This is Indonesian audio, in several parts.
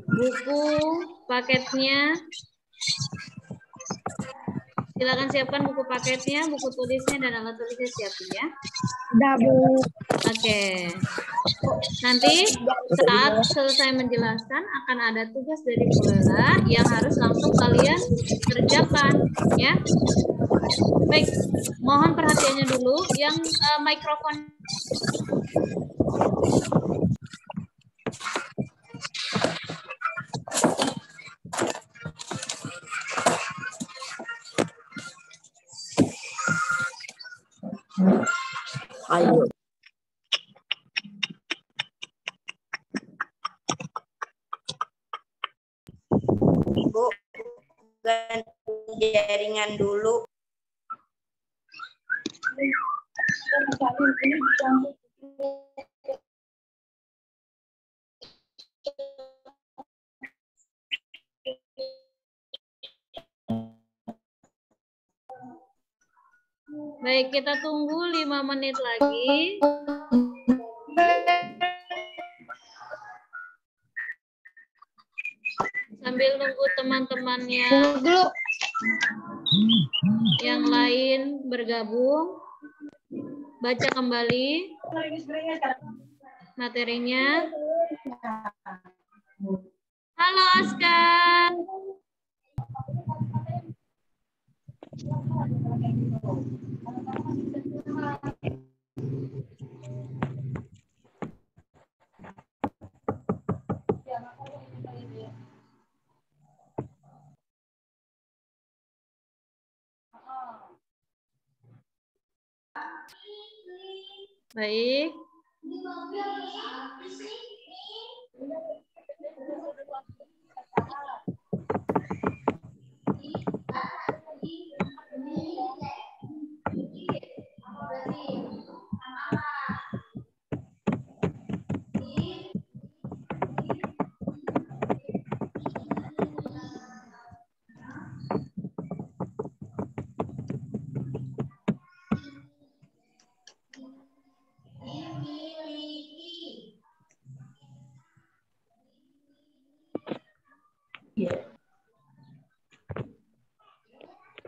buku paketnya. Silakan siapkan buku paketnya, buku tulisnya, dan alat tulisnya siapin ya. Udah, Bu. Oke. Nanti saat selesai menjelaskan akan ada tugas dari Bu Lela yang harus langsung kalian kerjakan ya. Baik, mohon perhatiannya dulu yang mikrofon. Ayo. Bu, ganti jaringan dulu. Baik, kita tunggu 5 menit lagi. Sambil nunggu teman-temannya yang lain bergabung, baca kembali materinya. Halo Aska. Baik.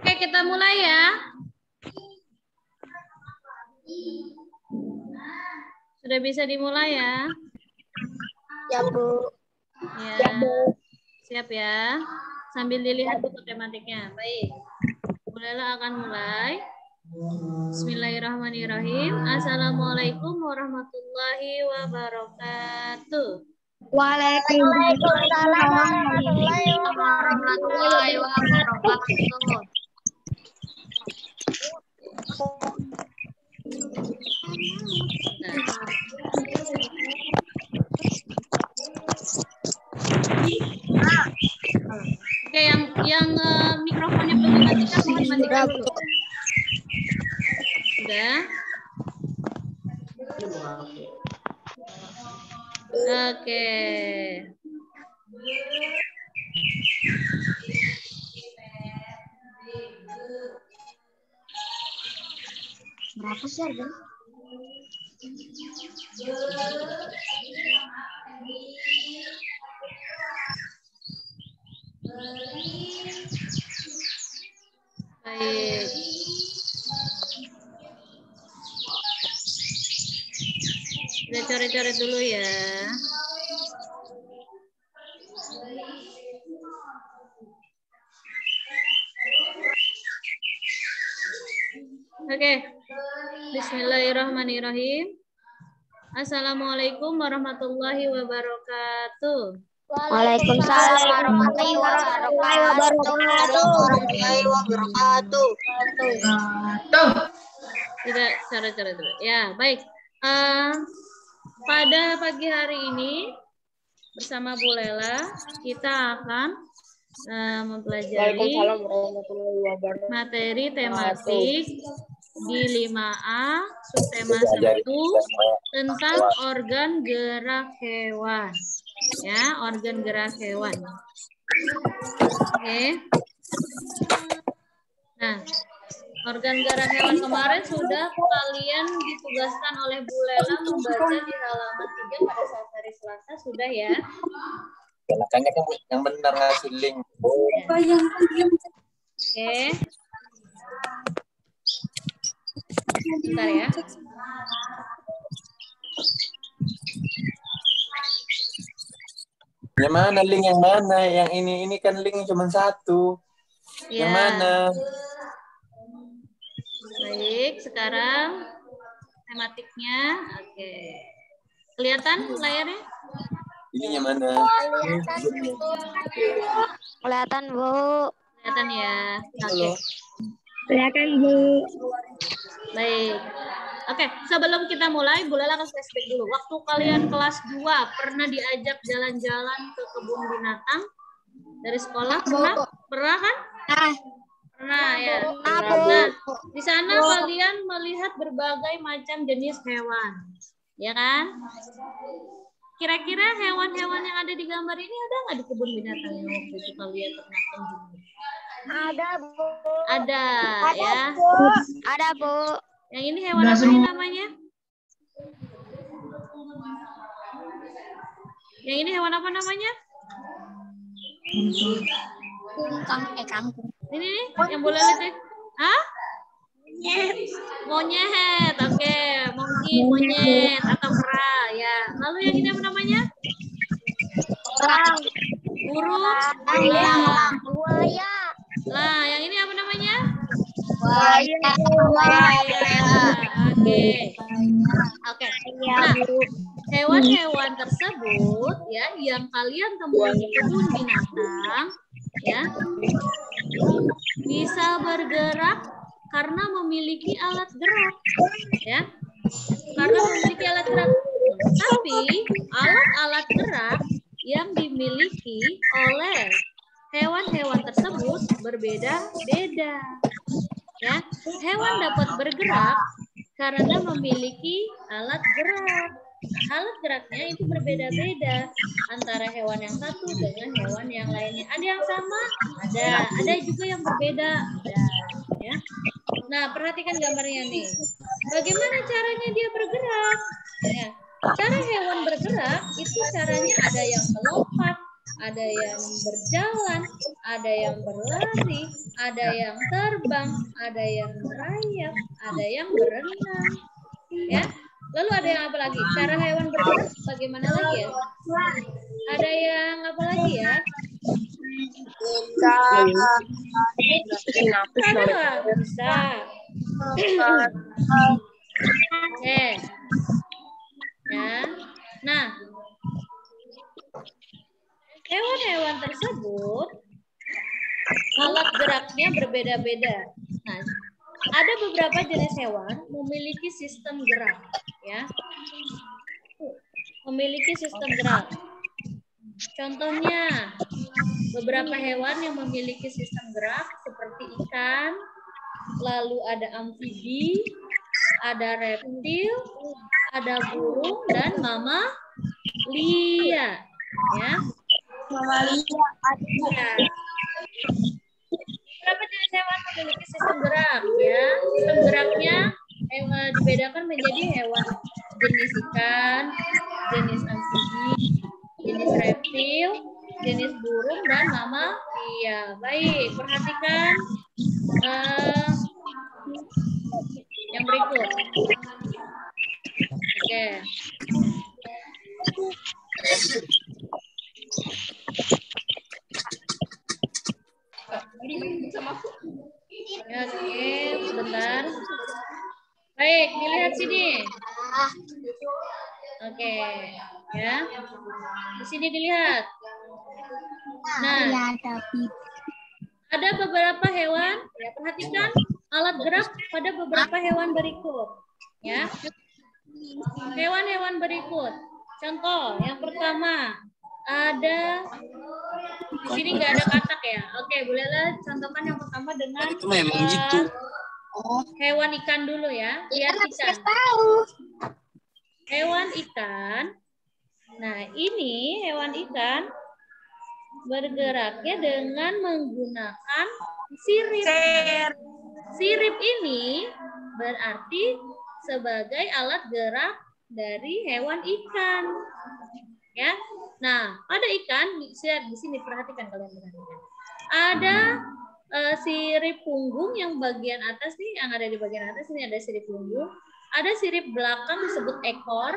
Oke, kita mulai ya. Sudah bisa dimulai ya? Ya, Bu. Ya. Siap ya. Sambil dilihat buku tematiknya. Baik. Mulailah akan mulai. Bismillahirrahmanirrahim. Assalamualaikum warahmatullahi wabarakatuh. Waalaikumsalam Warahmatullahi wabarakatuh. Oke, yang mikrofonnya belum dimatikan, mohon matikan dulu. Sudah? Oke. Berapa sih harganya? Baik. Kita coret-coret dulu ya. Oke. Bismillahirrahmanirrahim. Assalamualaikum warahmatullahi wabarakatuh. Waalaikumsalam warahmatullahi wabarakatuh. Tidak cara-cara dulu. Ya, baik. Pada pagi hari ini bersama Bu Lela kita akan mempelajari materi tematik di 5A subtema 1 tentang organ gerak hewan. Ya, organ gerak hewan. Oke. Nah, organ gerak hewan kemarin sudah kalian ditugaskan oleh Bu Lela membaca di halaman 3 pada saat hari Selasa, sudah ya? Makanya kan yang benar ngasih link. Oke. Bentar ya. Yang mana link yang mana? Yang ini kan link cuma satu. Ya. Yang mana? Baik, sekarang tematiknya. Oke. Kelihatan layarnya? Ini yang mana? Kelihatan, Bu. Kelihatan ya. Oke. Kelihatan, Bu. Baik. Oke, sebelum kita mulai, Bu Lela akan flashback dulu. Waktu kalian kelas 2 pernah diajak jalan-jalan ke kebun binatang dari sekolah? Pernah kan? Pernah ya. Nah, di sana kalian melihat berbagai macam jenis hewan. Ya kan? Kira-kira hewan-hewan yang ada di gambar ini ada nggak di kebun binatang yang waktu itu kalian pernah kunjungi? Ada, Bu. Ada ya. Ada, Bu. Yang ini hewan apa nih namanya? Yang ini hewan apa namanya? Kangkung. Ini nih, yang boleh lihat. Hah? Monyet. Oke, monkey, monyet atau kera ya. Lalu yang ini apa namanya? Burung, elang. Buaya. Lah, yang ini apa namanya? Buaya. Oke. Nah, hewan-hewan tersebut ya yang kalian temui di kebun binatang ya bisa bergerak karena memiliki alat gerak ya. Karena memiliki alat gerak. Tapi alat-alat gerak yang dimiliki oleh hewan-hewan tersebut berbeda-beda. Ya, hewan dapat bergerak karena memiliki alat gerak. Alat geraknya itu berbeda-beda antara hewan yang satu dengan hewan yang lainnya. Ada yang sama, ada juga yang berbeda. Ada, ya. Nah, perhatikan gambarnya nih. Bagaimana caranya dia bergerak? Ya, cara hewan bergerak itu caranya ada yang melompat, ada yang berjalan, ada yang berlari, ada yang terbang, ada yang merayap, ada yang berenang. Ya. Lalu ada yang apa lagi? Cara hewan bergerak bagaimana lagi ya? Ada yang apa lagi ya? Ada nggak? Bisa. Oke. Ya. Nah, hewan-hewan tersebut alat geraknya berbeda-beda. Nah, ada beberapa jenis hewan memiliki sistem gerak, ya. Memiliki sistem gerak. Contohnya, beberapa hewan yang memiliki sistem gerak seperti ikan, lalu ada amfibi, ada reptil, ada burung dan mamalia, ya. Ya. Beberapa jenis hewan memiliki sistem gerak, ya. Sistem geraknya dibedakan menjadi hewan jenis ikan, jenis amfibi, jenis reptil, jenis burung dan mamalia. Baik, perhatikan yang berikut. Oke. Oke, sebentar. Baik, dilihat sini. Oke, ya. Di sini dilihat. Nah, ada beberapa hewan, ya perhatikan alat gerak pada beberapa hewan berikut, ya. Hewan-hewan berikut. Contoh, yang pertama ada di sini nggak ada katak ya. Oke, bolehlah contohkan yang pertama dengan hewan ikan dulu ya. Lihat ikan. Hewan ikan. Nah, ini hewan ikan bergeraknya dengan menggunakan sirip. Sirip ini berarti sebagai alat gerak dari hewan ikan. Ya. Nah, pada ikan, lihat di sini, perhatikan kalian perhatikan. Ada sirip punggung yang bagian atas nih, yang ada di bagian atas ini ada sirip punggung. Ada sirip belakang disebut ekor,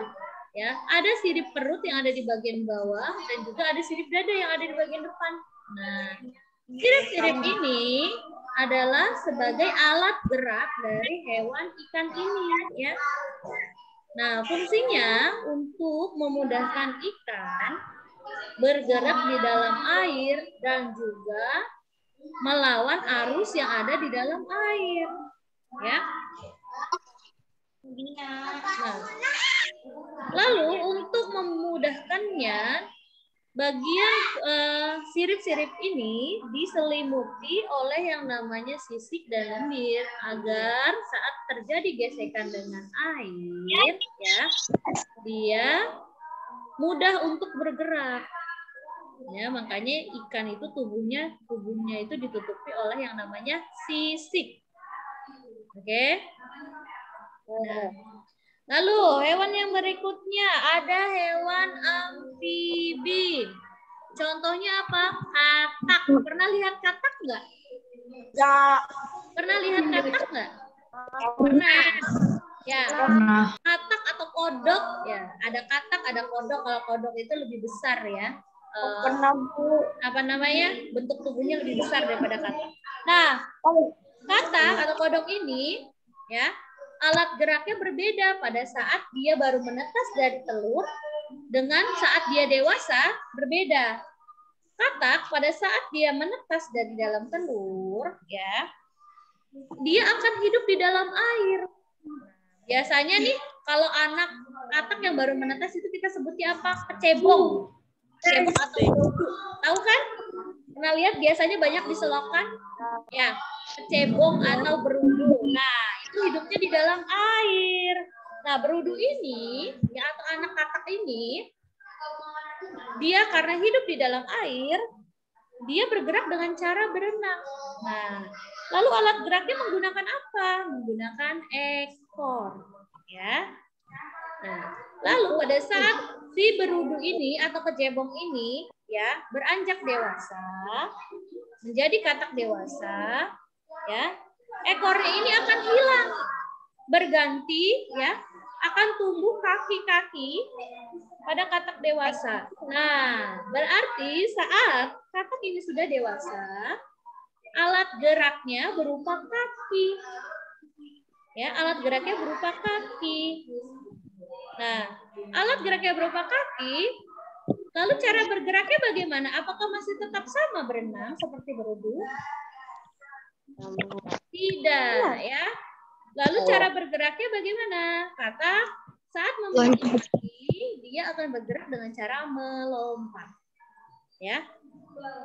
ya. Ada sirip perut yang ada di bagian bawah dan juga ada sirip dada yang ada di bagian depan. Nah, sirip-sirip ini adalah sebagai alat gerak dari hewan ikan ini, ya. Nah, fungsinya untuk memudahkan ikan bergerak di dalam air dan juga melawan arus yang ada di dalam air, ya. Nah, lalu untuk memudahkannya, bagian sirip-sirip ini diselimuti oleh yang namanya sisik dan lendir agar saat terjadi gesekan dengan air, ya, dia mudah untuk bergerak. Ya, makanya ikan itu tubuhnya itu ditutupi oleh yang namanya sisik. Oke. Nah, lalu hewan yang berikutnya ada hewan amfibi. Contohnya apa? Katak. Pernah lihat katak nggak? Ya. Pernah lihat katak nggak? Pernah. Ya. Katak atau kodok. Ya, ada katak, ada kodok. Kalau kodok itu lebih besar ya. Apa namanya? Bentuk tubuhnya lebih besar daripada katak. Nah, katak atau kodok ini, ya, alat geraknya berbeda pada saat dia baru menetas dari telur dengan saat dia dewasa berbeda. Katak pada saat dia menetas dari dalam telur, ya, dia akan hidup di dalam air. Biasanya nih kalau anak katak yang baru menetas itu kita sebutnya apa? Kecebong. Kecebong atau berudu. Tahu kan? Pernah lihat biasanya banyak di selokan? Ya, kecebong atau berudu. Nah, itu hidupnya di dalam air. Nah, berudu ini, ya, atau anak katak ini, dia karena hidup di dalam air, dia bergerak dengan cara berenang. Nah, lalu alat geraknya menggunakan apa? Menggunakan ekor, ya. Nah, lalu pada saat si berudu ini atau kecebong ini, ya, beranjak dewasa, menjadi katak dewasa, ya, ekornya ini akan hilang, berganti, ya, akan tumbuh kaki-kaki pada katak dewasa. Nah, berarti saat katak ini sudah dewasa, alat geraknya berupa kaki. Ya, alat geraknya berupa kaki. Nah, alat geraknya berupa kaki, lalu cara bergeraknya bagaimana? Apakah masih tetap sama berenang seperti berudu? Tidak, ya. Lalu cara bergeraknya bagaimana? Katak saat memiliki kaki, dia akan bergerak dengan cara melompat. Ya.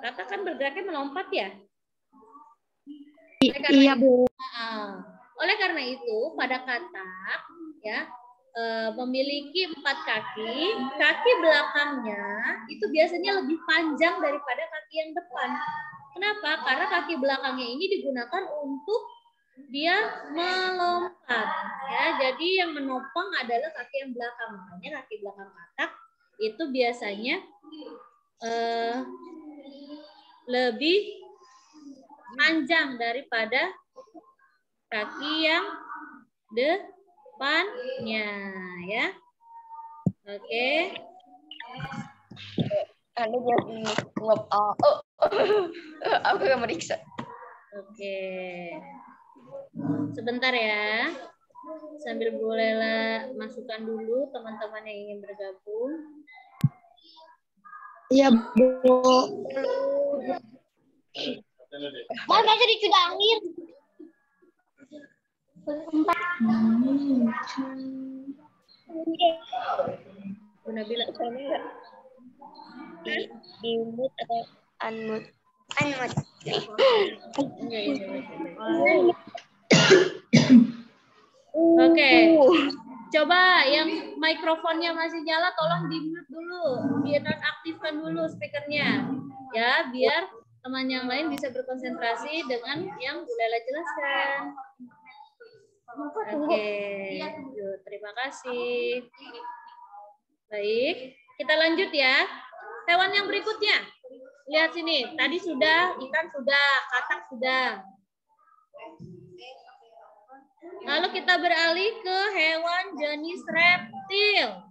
Katak kan bergeraknya melompat ya? Iya, Bu. Oleh karena itu, pada katak, ya, memiliki 4 kaki, kaki belakangnya itu biasanya lebih panjang daripada kaki yang depan. Kenapa? Karena kaki belakangnya ini digunakan untuk dia melompat. Ya, jadi yang menopang adalah kaki yang belakang. Makanya kaki belakang katak itu biasanya lebih panjang daripada kaki yang depannya, ya. Oke. Anda jadi klub aku yang meriksa. Oke. Sebentar ya. Sambil Bu Lela masukkan dulu teman-teman yang ingin bergabung. Iya, Bu. Mama jadi cudangin. Bu Nabila. Di mute atau unmute? Unmute. Oke. Coba yang mikrofonnya masih nyala tolong di-mute dulu. Dinonaktifkan dulu speakernya. Ya, biar teman yang lain bisa berkonsentrasi dengan yang Bu Lela jelaskan. Oke. Yuk, terima kasih. Baik, kita lanjut ya. Hewan yang berikutnya. Lihat sini. Tadi sudah, ikan sudah, katak sudah. Lalu kita beralih ke hewan jenis reptil.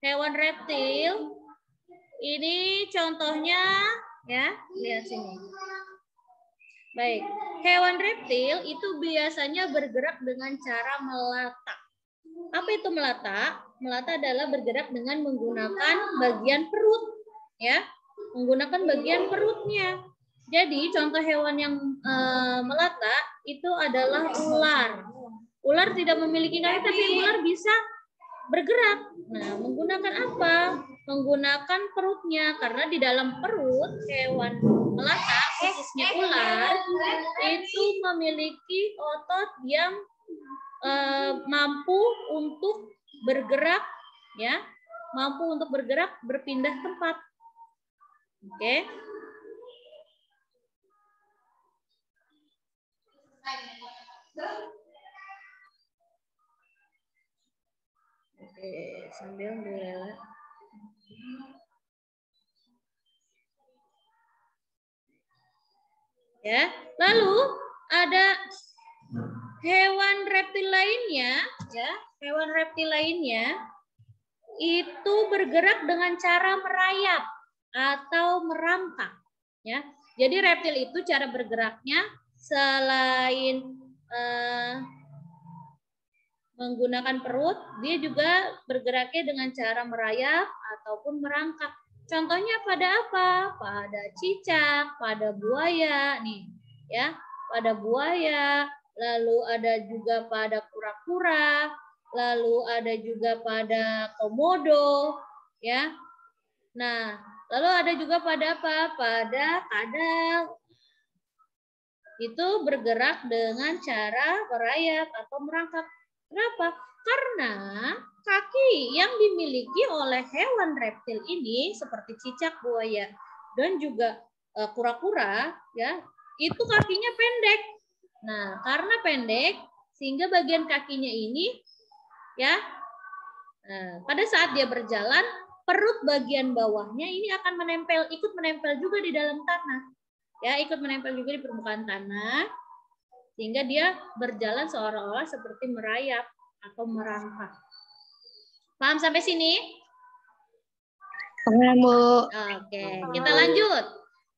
Hewan reptil ini contohnya ya, lihat sini. Baik, hewan reptil itu biasanya bergerak dengan cara melata. Apa itu melata? Melata adalah bergerak dengan menggunakan bagian perut, ya, menggunakan bagian perutnya. Jadi contoh hewan yang melata itu adalah ular. Ular tidak memiliki kaki, tapi ular bisa bergerak. Nah, menggunakan apa? Menggunakan perutnya, karena di dalam perut hewan melata, khususnya ular, itu memiliki otot yang mampu untuk bergerak, ya, mampu untuk bergerak, berpindah tempat. Oke. Oke, sambil mulai. Ya, lalu ada hewan reptil lainnya, ya, hewan reptil lainnya itu bergerak dengan cara merayap atau merangkak, ya. Jadi reptil itu cara bergeraknya selain menggunakan perut, dia juga bergeraknya dengan cara merayap ataupun merangkak. Contohnya pada apa? Pada cicak, pada buaya, nih, ya, pada buaya. Lalu ada juga pada kura-kura, lalu ada juga pada komodo, ya. Nah, lalu ada juga pada apa? Pada kadal. Itu bergerak dengan cara merayap atau merangkak. Kenapa? Karena kaki yang dimiliki oleh hewan reptil ini seperti cicak, buaya, dan juga kura-kura, ya, itu kakinya pendek. Nah, karena pendek sehingga bagian kakinya ini, ya, pada saat dia berjalan, perut bagian bawahnya ini akan menempel, ikut menempel juga di dalam tanah. Ya, ikut menempel juga di permukaan tanah, sehingga dia berjalan seolah-olah seperti merayap atau merangkak. Paham sampai sini? Paham, Bu. Oke, kita lanjut.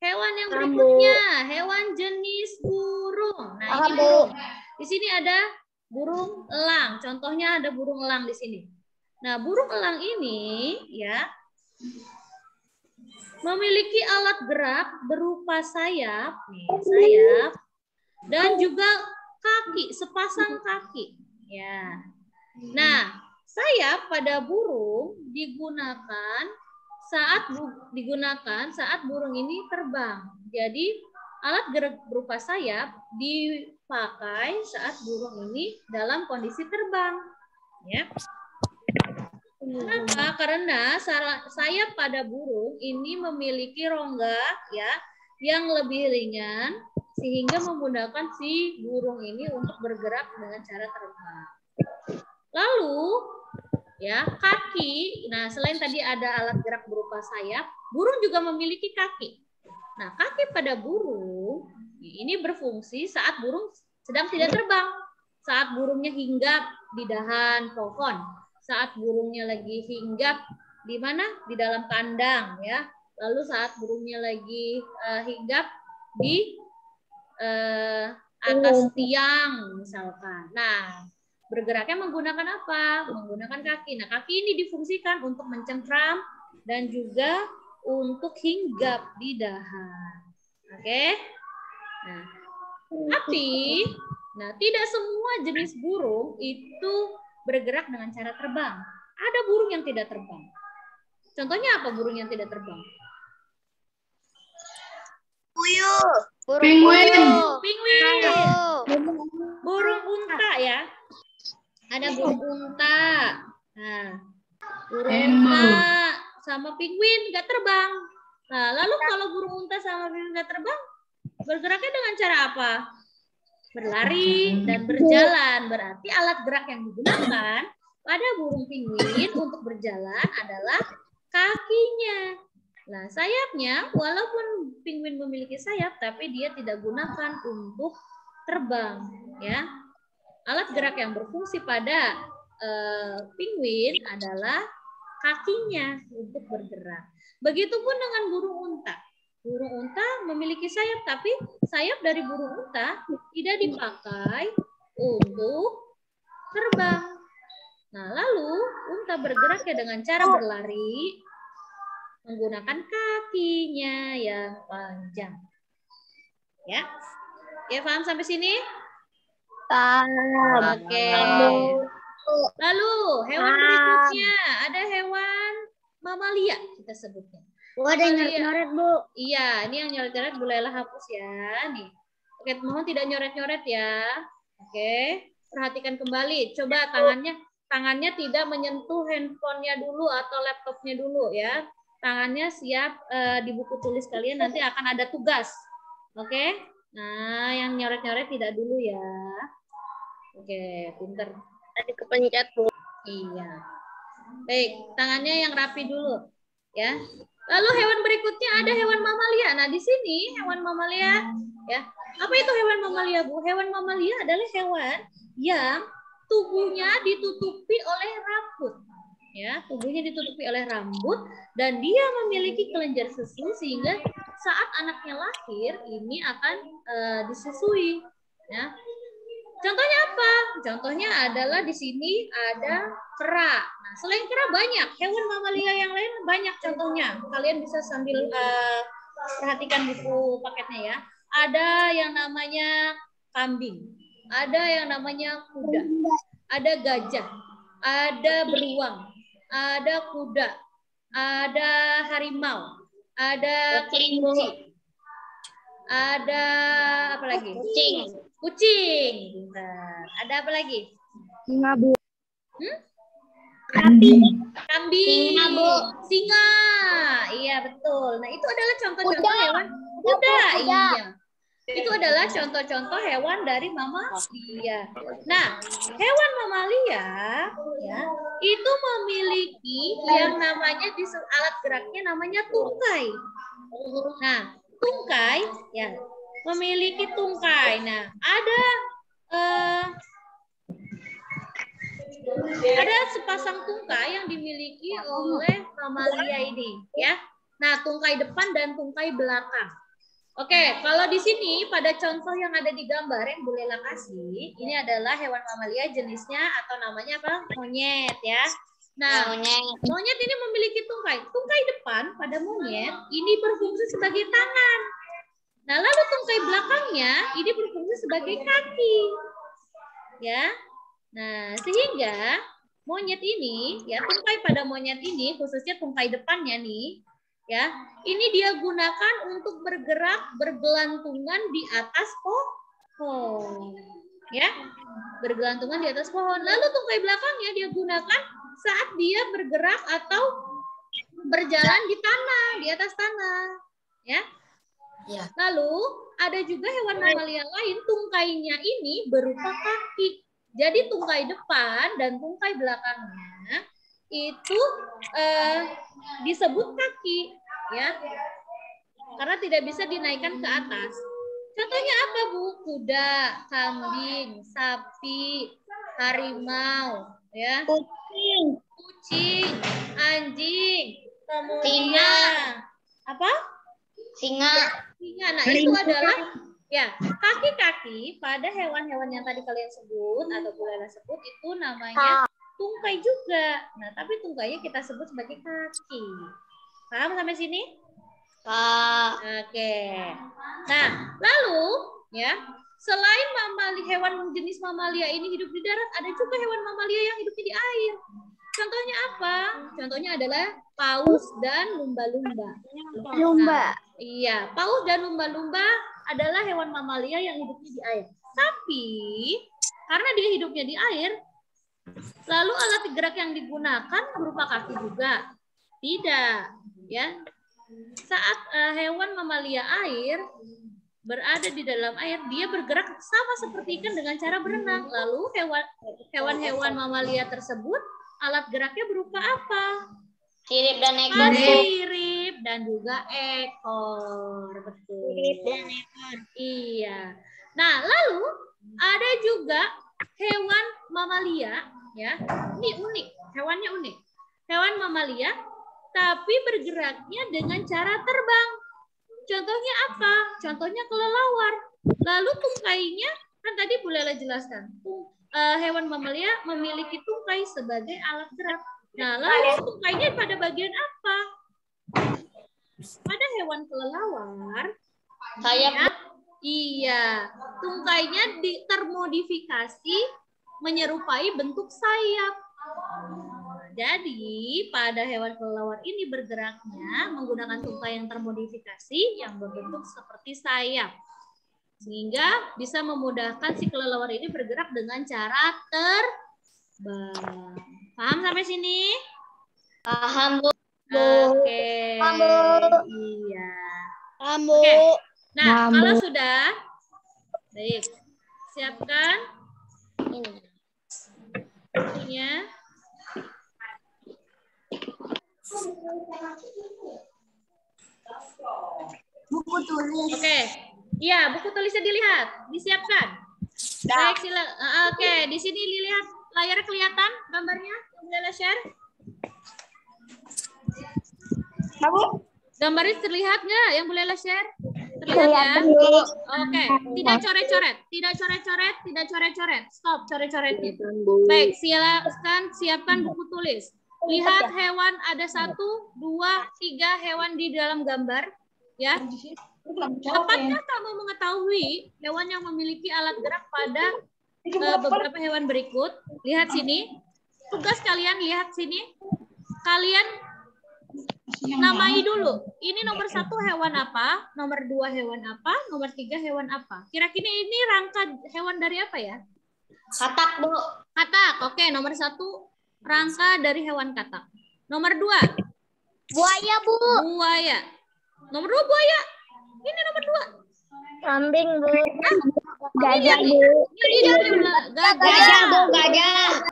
Hewan yang berikutnya, hewan jenis burung. Nah, ini burung. Di sini ada burung elang. Contohnya ada burung elang di sini. Nah, burung elang ini, ya, memiliki alat gerak berupa sayap, nih, sayap, dan juga kaki, sepasang kaki. Ya. Nah, sayap pada burung digunakan saat burung ini terbang. Jadi alat gerak berupa sayap dipakai saat burung ini dalam kondisi terbang. Ya. Kenapa? Karena sayap pada burung ini memiliki rongga, ya, yang lebih ringan sehingga memudahkan si burung ini untuk bergerak dengan cara terbang. Lalu, ya, kaki. Nah, selain tadi ada alat gerak berupa sayap, burung juga memiliki kaki. Nah, kaki pada burung ini berfungsi saat burung sedang tidak terbang, saat burungnya hinggap di dahan pohon. Saat burungnya lagi hinggap di mana? Di dalam kandang, ya. Lalu saat burungnya lagi hinggap di atas tiang misalkan. Nah, bergeraknya menggunakan apa? Menggunakan kaki. Nah, kaki ini difungsikan untuk mencengkram dan juga untuk hinggap di dahan. Oke? Nah, tapi tidak semua jenis burung itu bergerak dengan cara terbang. Ada burung yang tidak terbang. Contohnya apa burung yang tidak terbang? Puyuh. Penguin. Burung unta, ya. Ada burung unta. Nah, burung unta sama penguin nggak terbang. Nah, lalu kalau burung unta sama penguin nggak terbang, bergeraknya dengan cara apa? Berlari dan berjalan. Berarti alat gerak yang digunakan pada burung penguin untuk berjalan adalah kakinya. Nah, sayapnya walaupun penguin memiliki sayap, tapi dia tidak gunakan untuk terbang, ya. Alat gerak yang berfungsi pada penguin adalah kakinya untuk bergerak. Begitupun dengan burung unta. Burung unta memiliki sayap, tapi sayap dari burung unta tidak dipakai untuk terbang. Nah, lalu unta bergerak ya dengan cara berlari menggunakan kakinya yang panjang. Ya, paham sampai sini? Paham. Oke. Lalu hewan berikutnya ada hewan mamalia kita sebutnya. Bu, ada yang nyoret-nyoret, Bu. Iya, ini yang nyoret-nyoret Bu Lela hapus ya. Nih. Oke, mohon tidak nyoret-nyoret ya. Oke, perhatikan kembali. Coba tangannya tidak menyentuh handphonenya dulu atau laptopnya dulu ya. Tangannya siap di buku tulis kalian nanti akan ada tugas. Oke. Nah, yang nyoret-nyoret tidak dulu ya. Oke, pinter. Tadi kepencet, Bu. Iya. Baik, tangannya yang rapi dulu ya. Lalu hewan berikutnya ada hewan mamalia. Nah, di sini hewan mamalia ya. Apa itu hewan mamalia, Bu? Hewan mamalia adalah hewan yang tubuhnya ditutupi oleh rambut. Ya, tubuhnya ditutupi oleh rambut dan dia memiliki kelenjar susu sehingga saat anaknya lahir ini akan disusui. Ya. Contohnya apa? Contohnya adalah di sini ada kera. Nah, selain kera banyak hewan mamalia yang lain banyak contohnya. Kalian bisa sambil perhatikan buku paketnya ya. Ada yang namanya kambing, ada yang namanya kuda, ada gajah, ada beruang, ada kuda, ada harimau, ada kelinci, ada apa lagi? Kucing. Bentar. Ada apa lagi? Singa, Bu. Kambing. Singa, Bu. Singa. Iya, betul. Nah, itu adalah contoh-contoh hewan kuda. Iya. Itu adalah contoh-contoh hewan dari mamalia. Nah, hewan mamalia ya, itu memiliki yang namanya di alat geraknya namanya tungkai. Nah, tungkai ya memiliki tungkai. Nah, ada sepasang tungkai yang dimiliki oleh mamalia ini, ya. Nah, tungkai depan dan tungkai belakang. Oke, kalau di sini pada contoh yang ada di gambar yang Bu Lela kasih, ini adalah hewan mamalia jenisnya atau namanya apa? Monyet, ya. Nah, monyet ini memiliki tungkai. Tungkai depan pada monyet ini berfungsi sebagai tangan. Nah, lalu tungkai belakangnya ini berfungsi sebagai kaki. Ya. Nah, sehingga monyet ini, ya, tungkai pada monyet ini, khususnya tungkai depannya nih, ya, ini dia gunakan untuk bergerak bergelantungan di atas pohon. Ya, bergelantungan di atas pohon. Lalu tungkai belakangnya dia gunakan saat dia bergerak atau berjalan di tanah, di atas tanah. Ya. Ya. Lalu ada juga hewan mamalia lain, tungkainya ini berupa kaki. Jadi tungkai depan dan tungkai belakangnya itu disebut kaki, ya, karena tidak bisa dinaikkan ke atas. Contohnya apa, Bu? Kuda, kambing, sapi, harimau, ya, kucing, anjing, kemudian apa? Singa. Nah, itu adalah ya, kaki-kaki pada hewan-hewan yang tadi kalian sebut atau Bu Lela sebut itu namanya tungkai juga. Nah, tapi tungkainya kita sebut sebagai kaki. Paham sampai sini? Pak. Oke. Nah, lalu ya, selain hewan jenis mamalia ini hidup di darat, ada juga hewan mamalia yang hidupnya di air. Contohnya apa? Contohnya adalah paus dan lumba-lumba. Nah, iya, paus dan lumba-lumba adalah hewan mamalia yang hidupnya di air. Tapi karena dia hidupnya di air, lalu alat gerak yang digunakan berupa kaki juga? Tidak, ya. Saat hewan mamalia air berada di dalam air, dia bergerak sama seperti ikan dengan cara berenang. Lalu hewan-hewan mamalia tersebut alat geraknya berupa apa? Sirip dan ekor. Sirip sirip dan juga ekor. Betul. Sirip dan ekor. Iya. Nah, lalu ada juga hewan mamalia, ya. Ini unik, hewannya unik. Hewan mamalia, tapi bergeraknya dengan cara terbang. Contohnya apa? Contohnya kelelawar. Lalu tungkainya, kan tadi Bu Lela jelaskan. Hewan mamalia memiliki tungkai sebagai alat gerak. Nah, lalu tungkainya pada bagian apa? Pada hewan kelelawar, Sayap. ya, iya, tungkainya termodifikasi menyerupai bentuk sayap. Jadi, pada hewan kelelawar ini bergeraknya menggunakan tungkai yang termodifikasi yang berbentuk seperti sayap. Sehingga bisa memudahkan si kelelawar ini bergerak dengan cara terbang. Paham sampai sini? Paham, Bu. Oke. Paham, Bu. Iya. Paham, Bu. Oke. Nah, kalau sudah, baik, siapkan ininya. Buku tulis. Oke. Iya, buku tulisnya dilihat, disiapkan. Baik, oke, di sini dilihat layar kelihatan gambarnya, yang boleh share? Kamu? Gambarnya terlihat nggak? Yang boleh share? Terlihat ya? Oke, tidak coret-coret, tidak coret-coret, tidak coret-coret. Stop coret-coretnya. Baik, silakan siapkan buku tulis. Lihat hewan ada 1, 2, 3 hewan di dalam gambar, ya. Dapatkah kamu mengetahui hewan yang memiliki alat gerak pada beberapa hewan berikut? Lihat sini. Tugas kalian lihat sini. Kalian namai dulu. Ini nomor 1 hewan apa? Nomor 2 hewan apa? Nomor 3 hewan apa? Kira-kira ini rangka hewan dari apa ya? Katak, Bu. Katak. Oke, nomor 1 rangka dari hewan katak. Nomor 2. Buaya, Bu. Buaya. Nomor 2 buaya. Ini nomor 2. Kambing, Bu. Gajah, Bu. Gajah. Gajah, Bu. Gajah.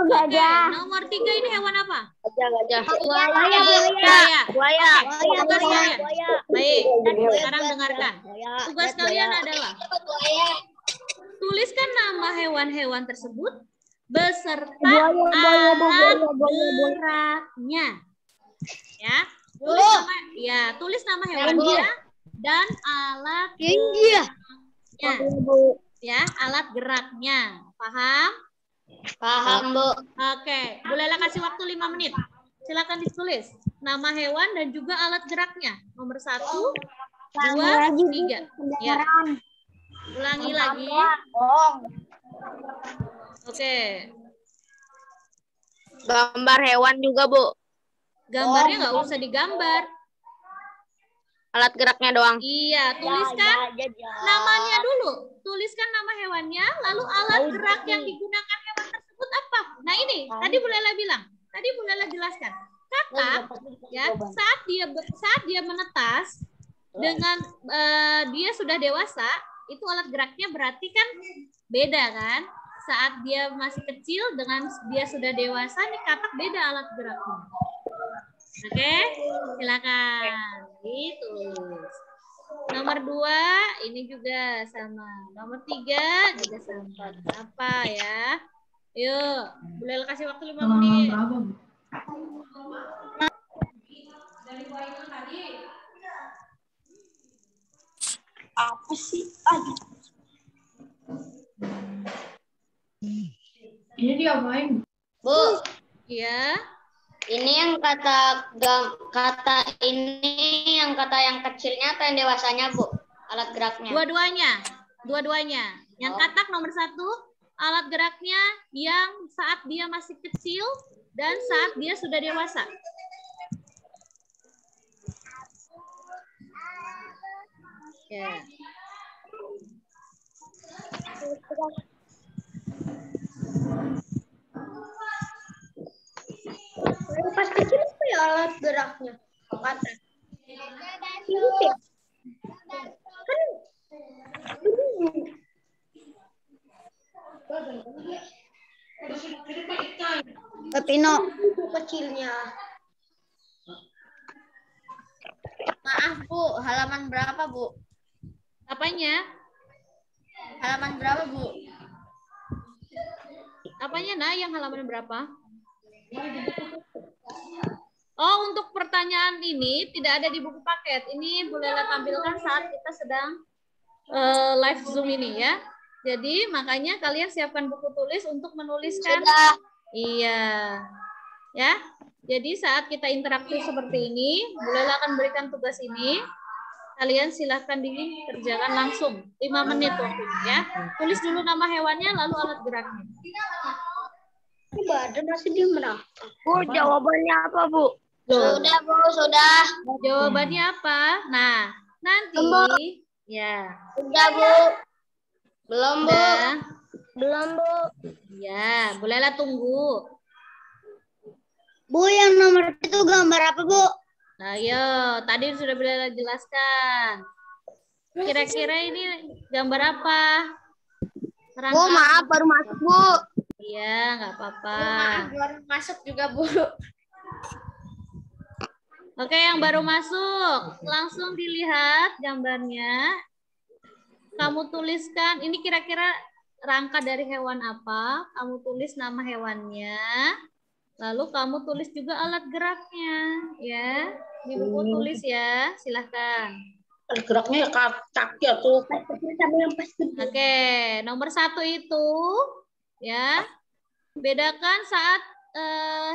Oke, nomor 3 ini hewan apa? Gajah. Buaya. Buaya. Tugas kalian. Baik, sekarang dengarkan. Tugas kalian adalah tuliskan nama hewan-hewan tersebut beserta alat geraknya. Ya, tulis nama hewannya dan alat geraknya. Ya, alat geraknya. Paham? Paham, Bu. Oke, Bu Lela kasih waktu 5 menit. Silakan ditulis nama hewan dan juga alat geraknya. Nomor 1, 2, 3. Ya. Ulangi lagi. Oke. Gambar hewan juga, Bu. Gambarnya nggak usah digambar. Alat geraknya doang. Iya, tuliskan namanya dulu. Tuliskan nama hewannya, lalu alat gerak yang digunakan hewan tersebut apa? Nah ini, tadi Bu Lela bilang. Tadi Bu Lela jelaskan. Katak, ya, saat dia menetas dengan dia sudah dewasa, itu alat geraknya berarti kan beda kan? Saat dia masih kecil dengan dia sudah dewasa, nih katak beda alat geraknya. Oke, silakan ditulis. Nomor 2 ini juga sama. Nomor 3 juga sama. Apa ya? Yuk, boleh kasih waktu 5 menit. Apa sih? Ini diapain? Bu, Iya. ini yang kata ini yang kata yang kecilnya atau yang dewasanya, Bu? Alat geraknya. Dua-duanya. Yang katak nomor 1, alat geraknya yang saat dia masih kecil dan saat dia sudah dewasa. Ya. Pas kecil apa ya alat geraknya? Kata. Pepino kecilnya. Maaf Bu, halaman berapa Bu? Apanya? Halaman berapa Bu? Apanya, Nah? Yang halaman berapa? Oh, untuk pertanyaan ini tidak ada di buku paket. Ini boleh tampilkan saat kita sedang live Zoom ini ya. Jadi makanya kalian siapkan buku tulis untuk menuliskan. Sudah. Iya. Ya. Jadi saat kita interaktif seperti ini, bolehlah akan berikan tugas ini. Kalian silahkan dikerjakan langsung. 5 menit waktunya ya. Tulis dulu nama hewannya lalu alat geraknya. Ada masih di mana? Bu, jawabannya apa Bu? Sudah Bu, sudah. Jawabannya apa? Nah, nanti ya. Sudah Bu. Belum Bu. Udah. Belum Bu. Ya, bolehlah tunggu. Bu, yang nomor itu gambar apa Bu? Nah, ayo, tadi sudah boleh jelaskan. Kira-kira ini gambar apa? Bu, maaf baru masuk Bu. Iya, nggak apa-apa. Baru masuk juga Bu. Oke, yang baru masuk, langsung dilihat gambarnya. Kamu tuliskan, ini kira-kira rangka dari hewan apa? Kamu tulis nama hewannya. Lalu kamu tulis juga alat geraknya, ya. Di buku tulis ya, silahkan. Alat geraknya kaki atau Oke, nomor 1 itu, ya. Bedakan saat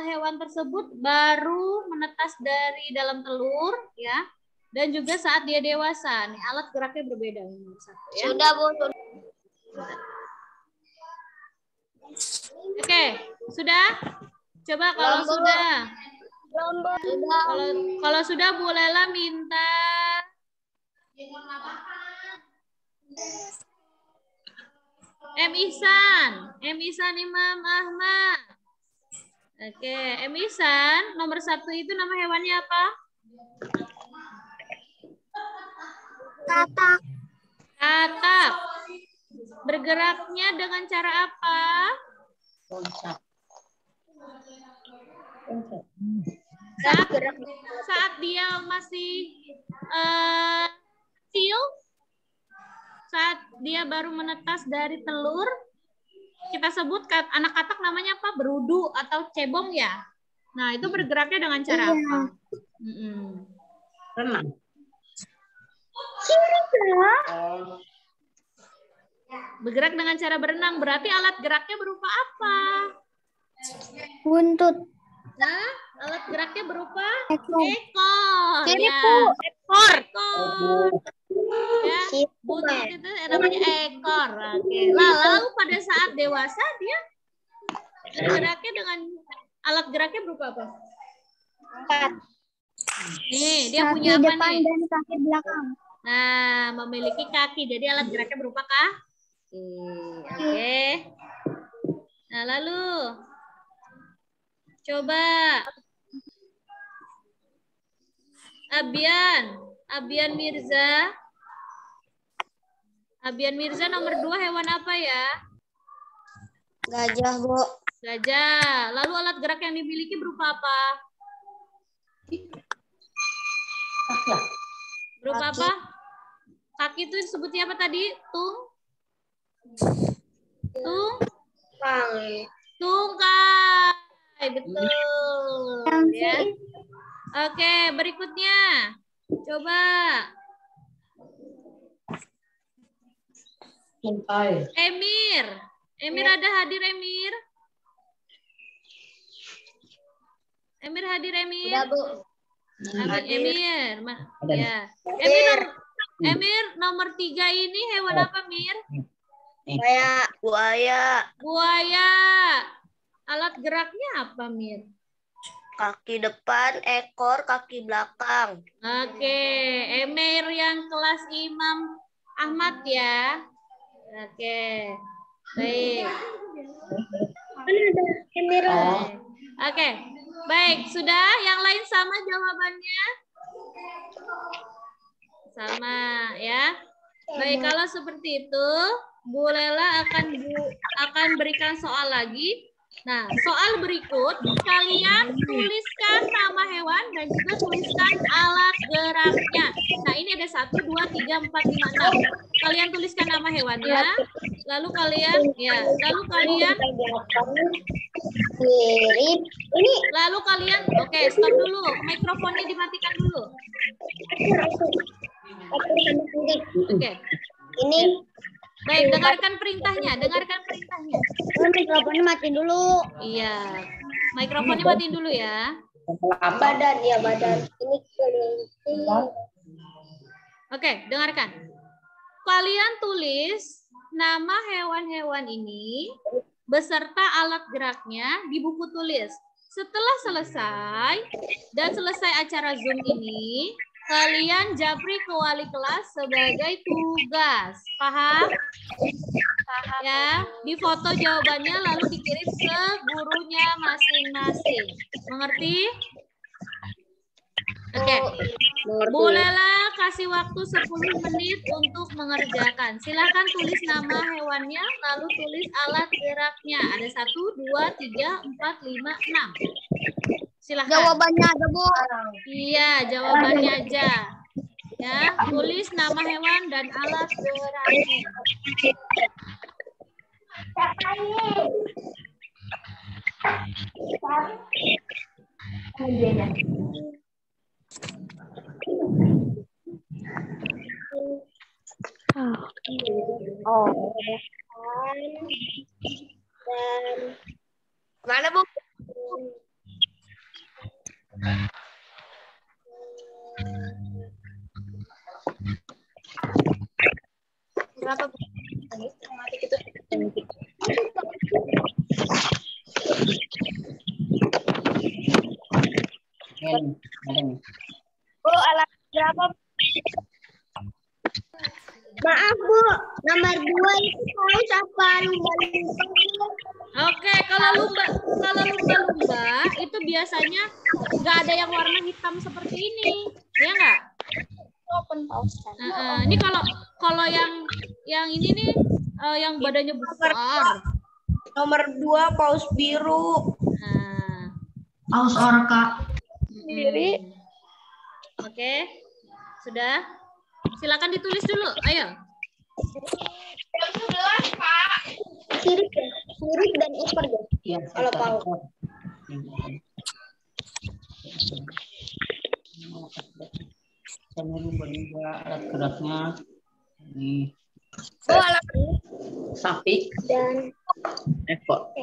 hewan tersebut baru menetas dari dalam telur, ya, dan juga saat dia dewasa. Nih, alat geraknya berbeda nomor 1, ya. Sudah Bu. Oke, sudah? Coba kalau Belum, Bu. sudah, Belum Bu. Sudah. kalau sudah bolehlah minta M Ihsan Imam Ahmad. Oke, M Ihsan, nomor 1 itu nama hewannya apa? Katak. Katak. Bergeraknya dengan cara apa? Saat dia masih kecil, saat dia baru menetas dari telur, kita sebut anak katak namanya apa? Berudu atau cebong ya. Nah, itu bergeraknya dengan cara apa? Renang. Bergerak dengan cara berenang. Berarti alat geraknya berupa apa? Buntut. Nah, alat geraknya berupa Ekor. ekor. Ya. Ekor. Ya, buntut itu namanya ekor. Oke. Lalu pada saat dewasa dia bergeraknya dengan alat geraknya berupa apa? Nih, dia Kaki punya apa depan nih? dan kaki belakang. Nah, memiliki kaki. Jadi alat geraknya berupa kaki. Oke. Nah, lalu coba Abian Mirza. Abian Mirza nomor 2 hewan apa ya? Gajah Bu. Gajah. Lalu alat gerak yang dimiliki berupa apa? Berupa Kaki. apa? Kaki itu disebutnya apa tadi? Tungkai. Betul. Ya. Oke, berikutnya. Coba. Emir ada hadir Emir? Emir hadir Emir? Sudah Bu. Emir. Ya. Emir nomor 3 ini hewan apa, Mir? Buaya. Buaya. Alat geraknya apa, Mir? Kaki depan, ekor, kaki belakang. Oke, Emir yang kelas Imam Ahmad ya. Oke. Baik. Oke. Baik, sudah yang lain sama jawabannya? Sama ya. Baik, kalau seperti itu, bolehlah akan berikan soal lagi Nah, soal berikut, kalian tuliskan nama hewan dan juga tuliskan alat geraknya. Nah, ini ada 1, 2, 3, 4, 5, 6. Kalian tuliskan nama hewannya, lalu kalian oke, stop dulu. Mikrofonnya dimatikan dulu. Oke. Ini Baik, dengarkan perintahnya. mikrofonnya matiin dulu. Iya. Mikrofonnya matiin dulu ya. Badan. Ini Oke, dengarkan. Kalian tulis nama hewan-hewan ini beserta alat geraknya di buku tulis. Setelah selesai acara Zoom ini, kalian japri ke wali kelas sebagai tugas. Paham? Ya, difoto jawabannya lalu dikirim ke gurunya masing-masing. Mengerti? Oke. Bolehlah kasih waktu 10 menit untuk mengerjakan. Silahkan tulis nama hewannya, lalu tulis alat geraknya. Ada 1, 2, 3, 4, 5, 6. Silahkan. jawabannya ada, Bu. Iya, jawabannya aja. Ya, tulis nama hewan dan alat geraknya. Mana, Bu? Berapa, Bu? Bu, alat berapa? Maaf, Bu. Nomor 2 itu paus apa lumba-lumba? Oke, kalau lumba-lumba itu biasanya nggak ada yang warna hitam seperti ini, ya nggak? Ini kalau yang ini nih, yang badannya besar. Nomor 2 paus biru. Nah, Paus orca. Sendiri. Oke, sudah. Silakan ditulis dulu. Ayo. Jam 11, Pak. Sirip dan ekor ya. Iya, Kalau paus. Sama lumba-lumba alat geraknya ini Oh, alat sapi dan ekor.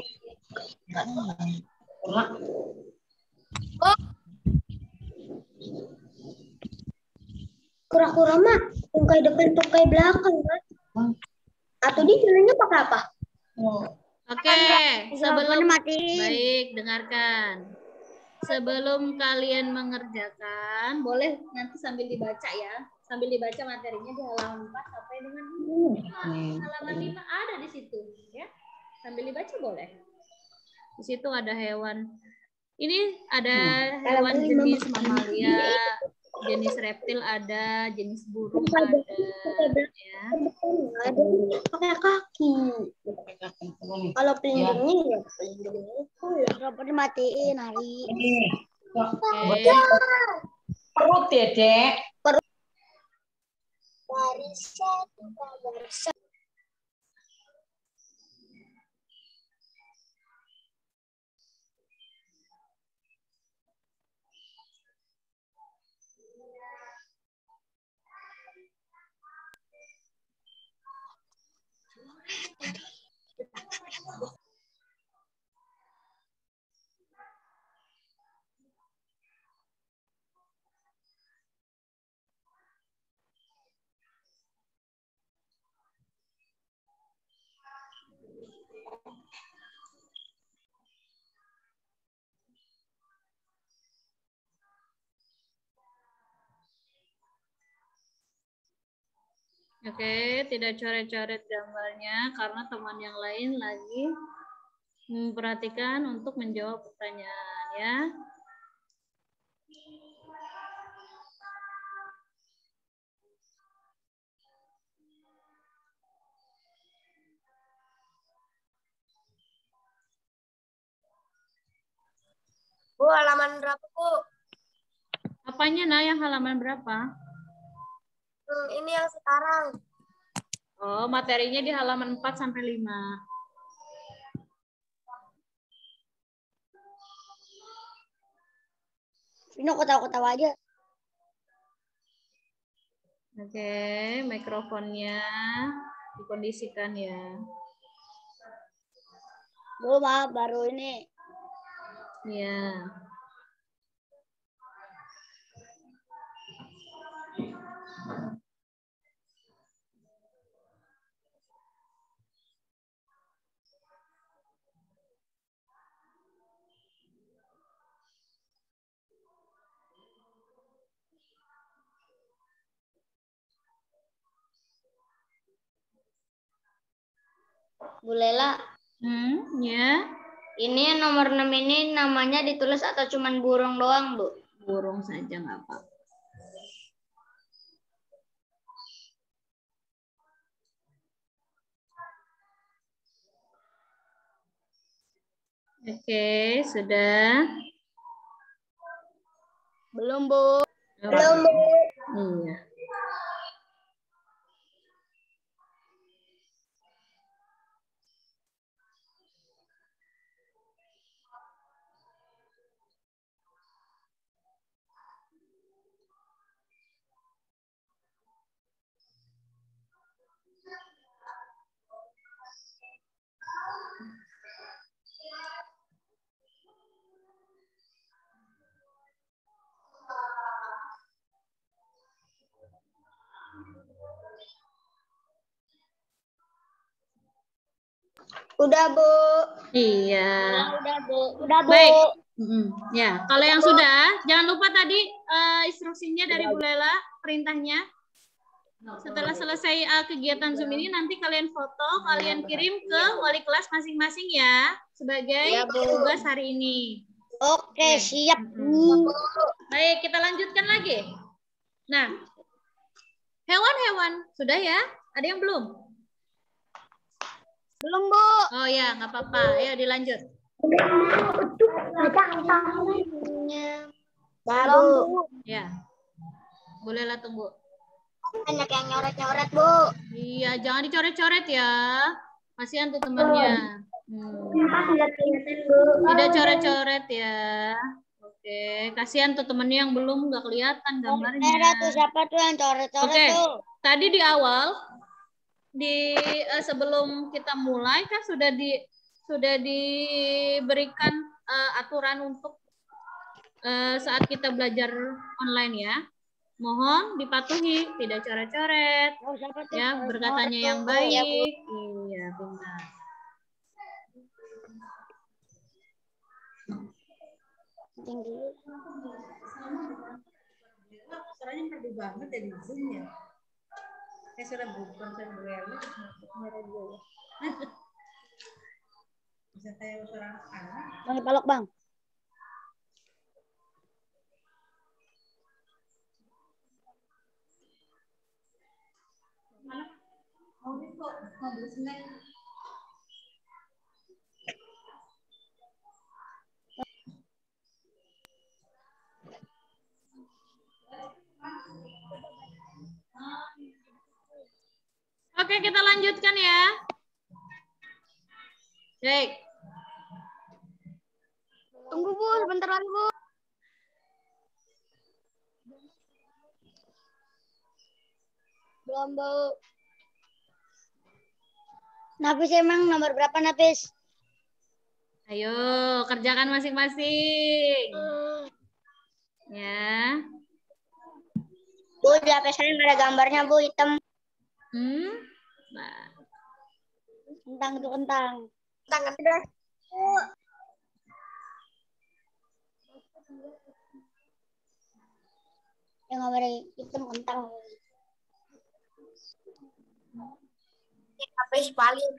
kura-kura mah tungkai depan tungkai belakang kan? Atau dia jalannya pakai apa? Oke, sebelum matiin. baik dengarkan. Sebelum kalian mengerjakan, boleh nanti sambil dibaca ya. Sambil dibaca materinya di halaman 4 sampai dengan halaman 5 ada di situ ya. Sambil dibaca boleh. Di situ ada hewan. Ini ada hewan jenis mamalia, jenis reptil ada, jenis burung ada ya. Ada pakai kaki. Kalau pelindungnya ya pelindungnya itu ya. Kalau dimatiin hari. Oke. Perut ya, Dek. Barisan. Oke, tidak coret-coret gambarnya karena teman yang lain lagi memperhatikan untuk menjawab pertanyaan ya. halaman berapa, Bu? Apanya, Nah, yang halaman berapa? Ini yang sekarang. Oh, materinya di halaman 4 sampai 5. Ini ketawa-ketawa aja. Oke, mikrofonnya dikondisikan ya. Bu, maaf baru ini. Ya. Bu Lela, Ya. ini nomor 6 ini namanya ditulis atau cuman burung doang, Bu? Burung saja nggak apa. Oke, sudah. Belum, Bu. Belum, Bu. Iya. Udah, Bu. Iya. Udah, Bu. Udah, Bu. Baik. Ya, kalau yang sudah, jangan lupa tadi instruksinya dari Bu Lela, perintahnya. Setelah selesai kegiatan Zoom ini, nanti kalian foto, kalian kirim ke wali kelas masing-masing ya, sebagai tugas hari ini. Oke, siap, Bu. Baik, kita lanjutkan lagi. Nah, hewan-hewan, sudah ya? Ada yang belum? Belum, Bu. Oh ya, nggak apa-apa. Ayo dilanjut. Belum, Bu. Ya, bolehlah tunggu. Banyak yang nyoret-nyoret, Bu. Iya, jangan dicoret-coret ya. Kasihan tuh temannya. Tidak coret-coret ya. Oke, kasihan tuh temennya yang belum nggak kelihatan gambarnya. Merah tuh siapa tuh yang coret-coret Oke, tuh? tadi di awal sebelum kita mulai kan sudah diberikan aturan untuk saat kita belajar online ya. Mohon dipatuhi, tidak coret-coret, ya berkatanya yang baik. Iya, benar. Suaranya merdu banget ya di Zoom ya. Saya sudah bukan saya berlele, merdu. Bisa kayak suara anak. Bang, pelok, Bang. Oke, kita lanjutkan ya. Baik. Tunggu, Bu, sebentar lagi, Bu. Belum, Bu. Nafis emang nomor berapa, Nafis? Ayo, kerjakan masing-masing. Ya. Bu, di HP saya nggak ada gambarnya, Bu, hitam. Nah. Kentang itu kentang. Kentang ada. Yang gambar hitam kentang. HP paling.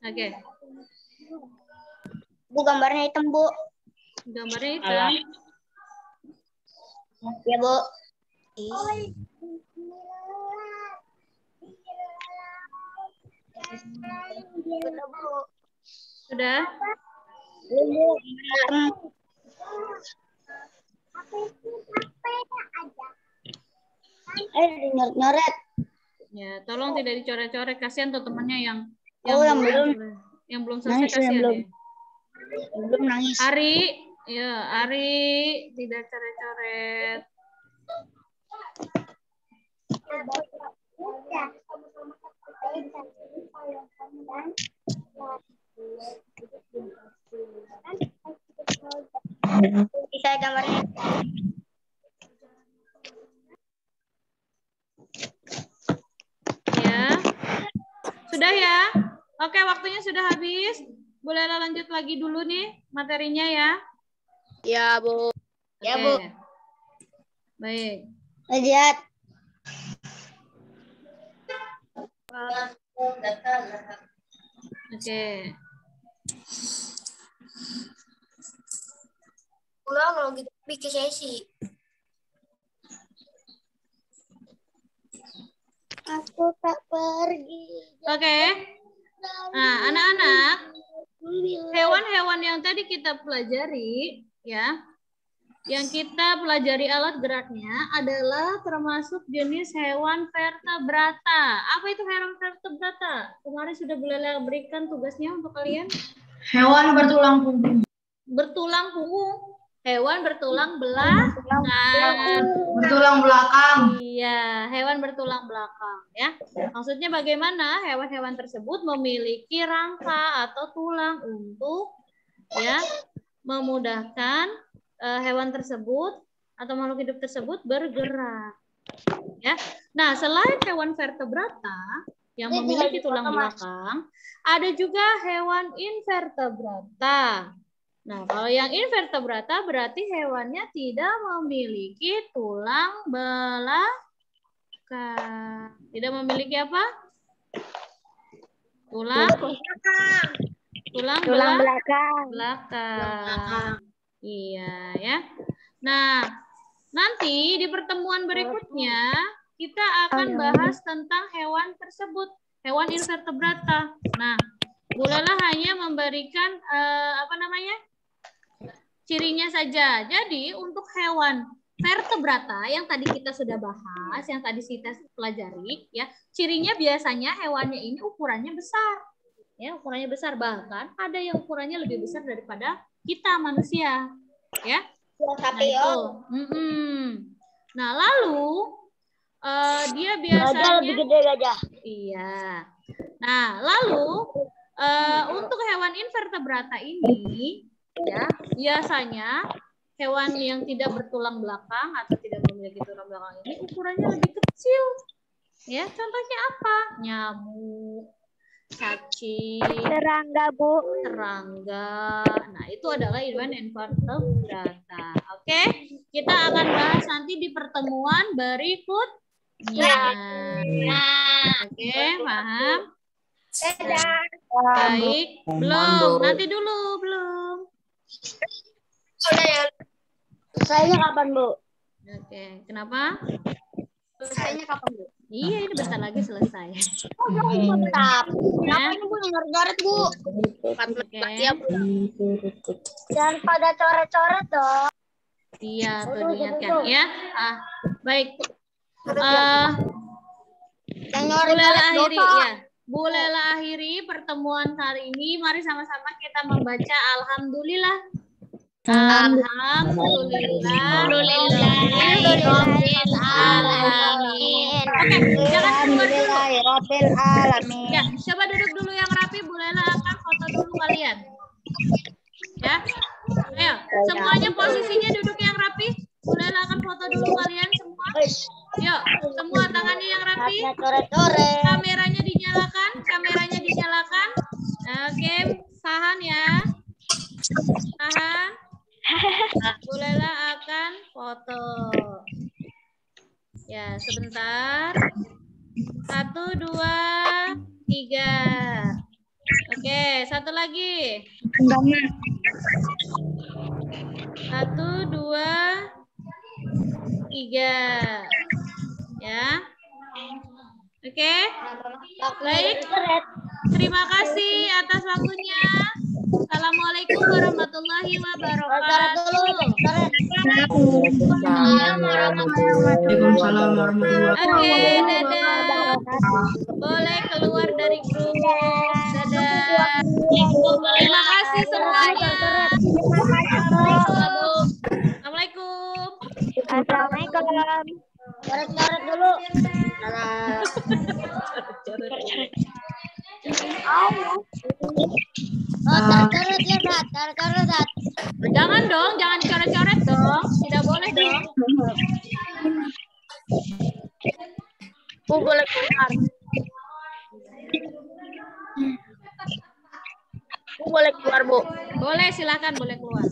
Oke. Bu, gambarnya hitam, Bu. Gambarnya hitam. Ya, Bu. Sudah? Nyoret. Ya, tolong tidak dicoret-coret, kasihan tuh temannya yang belum selesai, Nangis, kasihan belum. ya. Belum nangis. Ari, ya Ari tidak coret-coret. Bisa gambarnya. Ya. Sudah ya? Oke, waktunya sudah habis. Boleh lanjut lagi dulu nih materinya ya. Ya, Bu. Ya, Bu. Baik. Lihat. Oke. Pulang kalau gitu bikin sesi. Aku tak pergi. Oke. Nah, anak-anak, hewan-hewan yang tadi kita pelajari, ya, yang kita pelajari alat geraknya adalah termasuk jenis hewan vertebrata. Apa itu hewan vertebrata? Kemarin sudah boleh berikan tugasnya untuk kalian. Hewan bertulang punggung. Bertulang punggung. Hewan bertulang belakang. Bertulang belakang. Iya, hewan bertulang belakang ya. Maksudnya bagaimana hewan-hewan tersebut memiliki rangka atau tulang untuk ya memudahkan hewan tersebut atau makhluk hidup tersebut bergerak. Ya. Nah, selain hewan vertebrata yang memiliki tulang belakang, ada juga hewan invertebrata. Nah, kalau yang invertebrata berarti hewannya tidak memiliki tulang belakang. Tidak memiliki apa? Tulang belakang. Iya ya. Nah, nanti di pertemuan berikutnya kita akan bahas tentang hewan tersebut, hewan invertebrata. Nah, bolehlah hanya memberikan cirinya saja. Jadi untuk hewan vertebrata yang tadi kita sudah bahas, yang tadi kita pelajari, ya, cirinya biasanya hewannya ini ukurannya besar, ya, ukurannya besar, bahkan ada yang ukurannya lebih besar daripada kita manusia, ya. Nah itu. Nah lalu dia biasanya lebih gede gajah. Iya. Nah lalu untuk hewan invertebrata ini, ya, biasanya hewan yang tidak bertulang belakang atau tidak memiliki tulang belakang ini ukurannya lebih kecil. Ya, contohnya apa? Nyamuk, cacing, Serangga, Bu. serangga. Nah, itu adalah hewan invertebrata. Oke, kita akan bahas nanti di pertemuan berikutnya. Oke, paham? Baik, belum. Nanti dulu, belum. Udah ya. Selesainya kapan, Bu? Oke, kenapa? Selesainya kapan, Bu? Iya, ini bentar lagi selesai. Mantap. Kenapa ini, Bu? Nyoret-nyoret, Bu. Oke. Ya, Bu. Jangan pada coret-coret dong. Iya, tuh diingatkan ya. Baik. Bolehlah akhiri ya. Bolehlah akhiri pertemuan hari ini. Mari sama-sama kita membaca alhamdulillah. Alhamdulillah. Alamin. Oke, jangan keluar dulu. Ya, coba duduk dulu yang rapi. Bolehlah angkat foto dulu kalian. Ya. Ayo, semuanya posisinya duduk yang rapi. Bolehlah angkat foto dulu kalian semua. Yuk, semua tangannya yang rapi. Kameranya dinyalakan, Oke, Sahan ya. Sahan. Bolehlah akan foto. Ya, sebentar. 1, 2, 3. Oke, satu lagi. 1, 2, 3. Ya. Oke. Baik. Terima kasih atas waktunya. Assalamualaikum warahmatullahi wabarakatuh. Waalaikumsalam warahmatullahi Oke, dadah. Boleh keluar dari grup. Dadah. Terima kasih semuanya. Assalamualaikum. Assalamualaikum. Coret-coret dulu. Coret-coret ya, Dad. Coret-coret, Dad. Jangan dong, jangan coret-coret dong. Tidak boleh dong. Bu boleh keluar. Bu boleh keluar, Bu. Boleh, silakan boleh keluar.